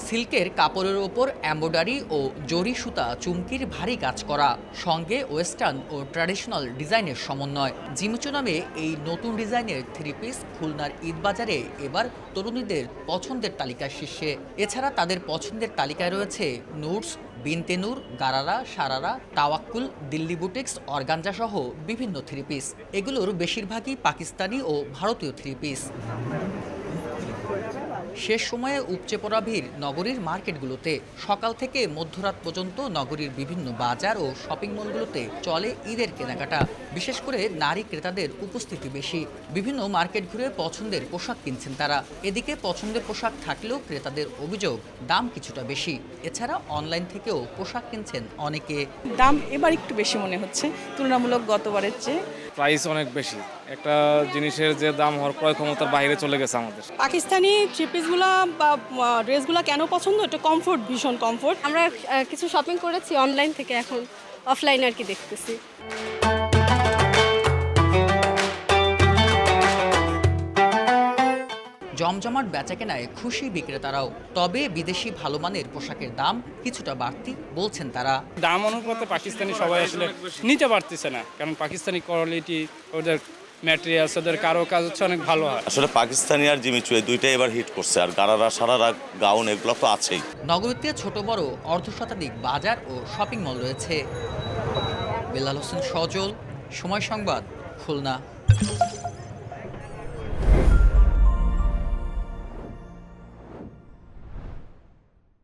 সিল্কের কাপড়ের ওপর এমব্রয়ডারি ও জরি সুতা চুমকির ভারী কাজ করা, সঙ্গে ওয়েস্টার্ন ও ট্র্যাডিশনাল ডিজাইনের সমন্বয়। জিমিচু নামে এই নতুন ডিজাইনের থ্রি পিস খুলনার ঈদবাজারে এবার তরুণীদের পছন্দের তালিকার শীর্ষে। এছাড়া তাদের পছন্দের তালিকায় রয়েছে নুটস, বিনতে নূর, গারারা, সারারা, তাওয়াক্কুল, দিল্লি বুটিক্স, অর্গানজা সহ বিভিন্ন থ্রি পিস। এগুলোর বেশিরভাগই পাকিস্তানি ও ভারতীয় থ্রি পিস। শেষ সময়ে উপচে পড়া ভিড় নগরীর মার্কেটগুলোতে। সকাল থেকে মধ্যরাত পর্যন্ত নগরীর বিভিন্ন বাজার ও শপিং মলগুলোতে চলে ঈদের কেনাকাটা। বিশেষ করে নারী ক্রেতাদের উপস্থিতি বেশি। বিভিন্ন মার্কেট ঘুরে পছন্দের পোশাক কিনছেন তারা। এদিকে পছন্দের পোশাক থাকলেও ক্রেতাদের অভিযোগ দাম কিছুটা বেশি। এছাড়া অনলাইন থেকেও পোশাক কিনছেন অনেকে। দাম এবার একটু বেশি মনে হচ্ছে তুলনামূলক গতবারের চেয়ে। প্রাইস অনেক বেশি, একটা জিনিসের যে দাম হওয়ার ক্রয় ক্ষমতার বাইরে চলে গেছে আমাদের। পাকিস্তানি থ্রি পিসগুলো বা ড্রেসগুলো কেন পছন্দ? এটা কমফোর্ট, ভীষণ কমফোর্ট। আমরা কিছু শপিং করেছি অনলাইন থেকে, এখন অফলাইন আর কি দেখতেছি। জমজমাট বেচাকেনায় খুশি বিক্রেতারাও। তবে বিদেশি ভালো মানের পোশাকের দাম কিছুটা বাড়তি বলছেন তারা। দাম অনুপাতে পাকিস্তানি সবাই আসলে নিতে পারতেছে না, কারণ পাকিস্তানি কোয়ালিটি, ওদের ম্যাটেরিয়ালস, ওদের কারো কাজ হচ্ছে অনেক ভালো হয়। আসলে পাকিস্তানি আর জিমিচু এই দুইটাই এবার হিট করছে, আর গারারা, সারারা, গাউন এগুলো তো আছেই। নগরীতে ছোট বড় অর্ধশতাধিক বাজার ও শপিং মল রয়েছে। বেলাল হোসেন সজল, সময় সংবাদ, খুলনা।